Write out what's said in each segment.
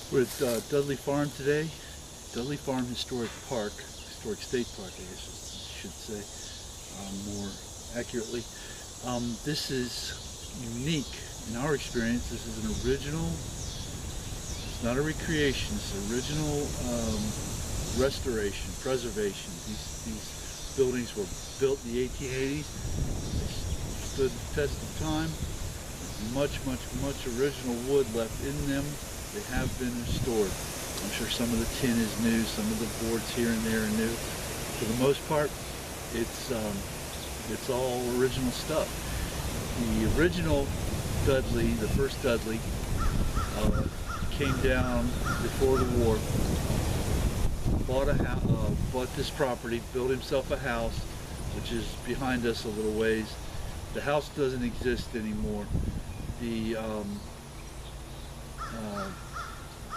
We're at Dudley Farm today. Dudley Farm Historic State Park, I guess I should say more accurately. This is unique in our experience. This is an original, it's not a recreation, it's an original restoration, preservation. These buildings were built in the 1880s. They stood the test of time. There's much original wood left in them. They have been restored. I'm sure some of the tin is new, some of the boards here and there are new. For the most part, it's all original stuff. The original Dudley, the first Dudley, came down before the war, bought this property, built himself a house, which is behind us a little ways. The house doesn't exist anymore.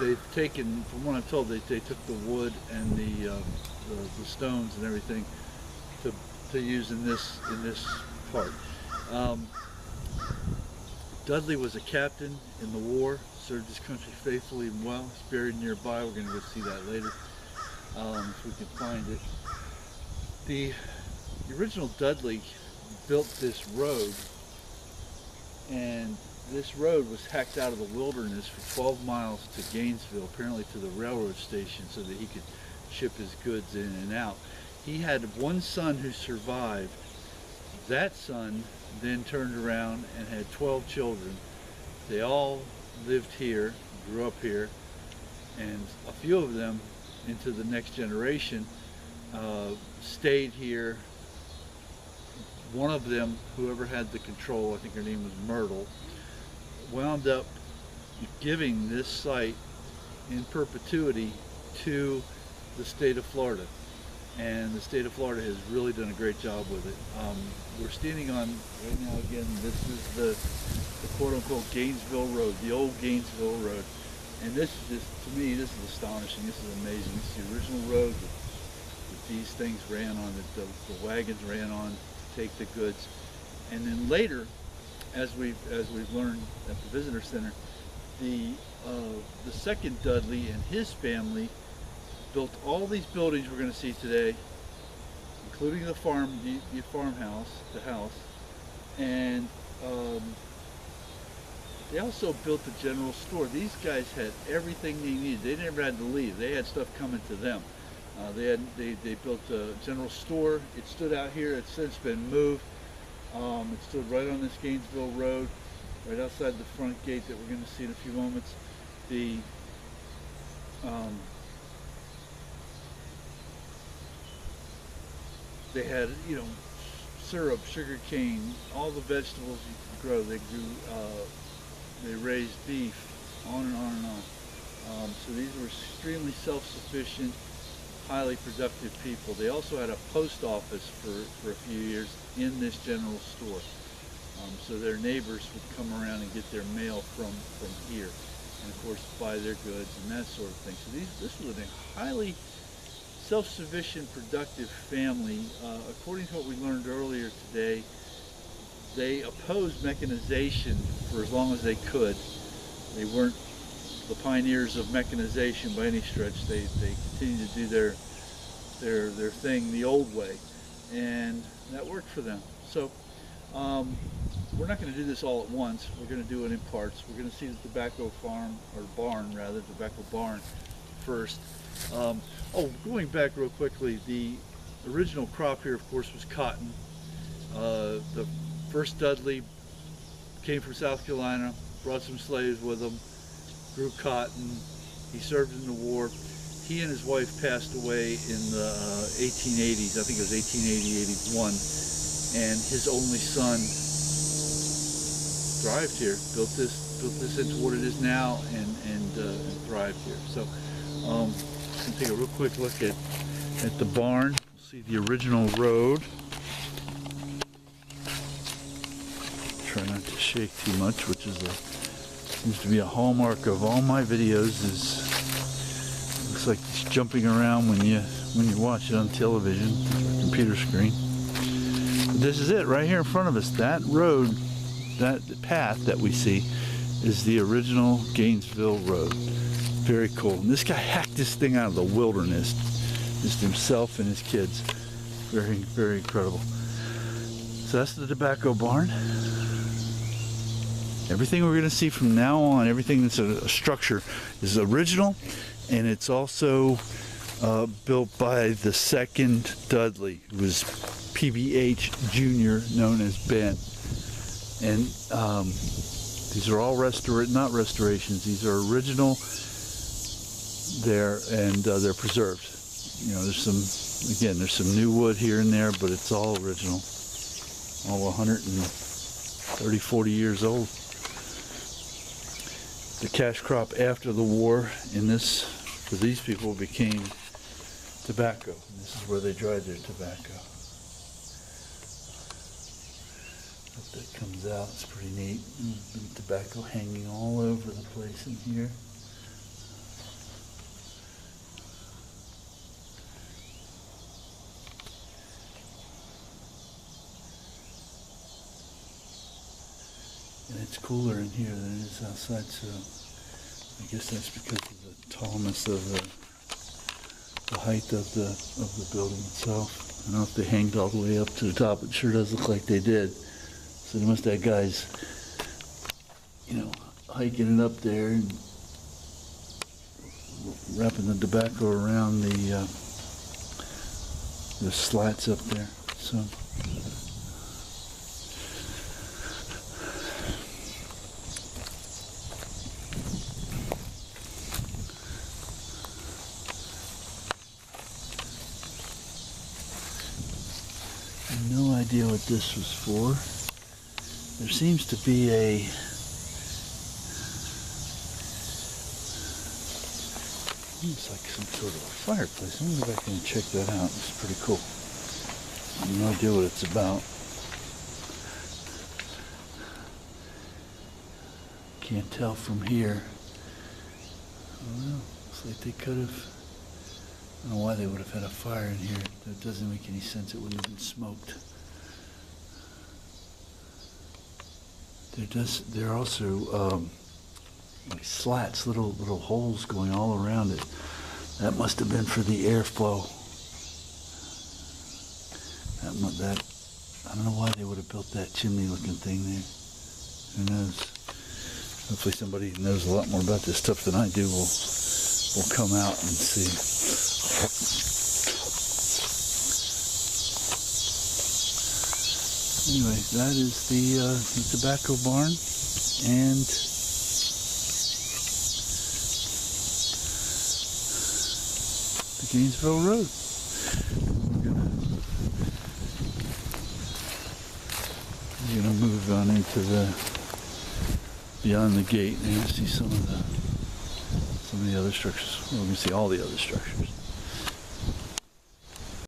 They've taken, from what I'm told, they took the wood and the stones and everything to use in this part. Dudley was a captain in the war, served his country faithfully and well. He's buried nearby. We're going to go see that later if we can find it. The original Dudley built this road, and this road was hacked out of the wilderness for 12 miles to Gainesville, apparently to the railroad station, so that he could ship his goods in and out. He had one son who survived. That son then turned around and had 12 children. They all lived here, grew up here, and a few of them into the next generation stayed here. One of them, whoever had the control, I think her name was Myrtle, wound up giving this site in perpetuity to the state of Florida, and the state of Florida has really done a great job with it. We're standing on, right now again, this is the quote-unquote Gainesville Road, the old Gainesville Road, and this is, to me, this is astonishing. This is amazing. This is the original road that these things ran on, that the wagons ran on to take the goods. And then later, as we've learned at the visitor center, the second Dudley and his family built all these buildings we're going to see today, including the farmhouse, the house, and they also built the general store. These guys had everything they needed. They never had to leave. They had stuff coming to them. They built a general store. It stood out here. It's since been moved. It stood right on this Gainesville Road, right outside the front gate that we're going to see in a few moments. They had, syrup, sugar cane, all the vegetables you could grow. They grew, they raised beef, on and on and on. So these were extremely self-sufficient, highly productive people. They also had a post office for a few years in this general store. So their neighbors would come around and get their mail from here, and of course buy their goods and that sort of thing. So this was a highly self-sufficient, productive family. According to what we learned earlier today, they opposed mechanization for as long as they could. They weren't the pioneers of mechanization by any stretch. They continued to do their thing the old way, and that worked for them. So we're not going to do this all at once. We're going to do it in parts. We're going to see the tobacco farm, or barn rather, tobacco barn first. Going back real quickly, the original crop here, of course, was cotton. The first Dudley came from South Carolina, brought some slaves with him, grew cotton. He served in the war. He and his wife passed away in the 1880s. I think it was 1880, 81. And his only son thrived here, built this into what it is now, and thrived here. So I'm going to take a real quick look at the barn. See the original road. Try not to shake too much, which is seems to be a hallmark of all my videos. Looks like it's jumping around when you watch it on television, or computer screen. But this is it right here in front of us. That road, that path that we see, is the original Gainesville Road. Very cool. And this guy hacked this thing out of the wilderness, just himself and his kids. Very, very incredible. So that's the tobacco barn. Everything we're going to see from now on, everything that's a structure, is original, and it's also built by the second Dudley, who was PBH Jr., known as Ben. And these are all not restorations. These are original. There, and they're preserved. You know, there's some new wood here and there, but it's all original. All 130, 40 years old. The cash crop after the war for these people became tobacco. And this is where they dried their tobacco. Hope that comes out. It's pretty neat. Tobacco hanging all over the place in here. And it's cooler in here than it is outside, so I guess that's because of the tallness of the height of the building itself. I don't know if they hanged all the way up to the top. It sure does look like they did. So they must have guys, you know, hiking it up there and wrapping the tobacco around the slats up there. So. No idea what this was for. There seems to be looks like some sort of a fireplace. I'm gonna go back and check that out. It's pretty cool. I have no idea what it's about. Can't tell from here. Well, looks like they could have. I don't know why they would have had a fire in here. That doesn't make any sense. It wouldn't have been smoked. There are also like slats, little holes going all around it. That must have been for the airflow. I don't know why they would have built that chimney-looking thing there. Who knows? Hopefully somebody who knows a lot more about this stuff than I do will come out and see. Anyway, that is the tobacco barn and the Gainesville Road. We're gonna move on into beyond the gate and see some of the other structures. Well, we can see all the other structures.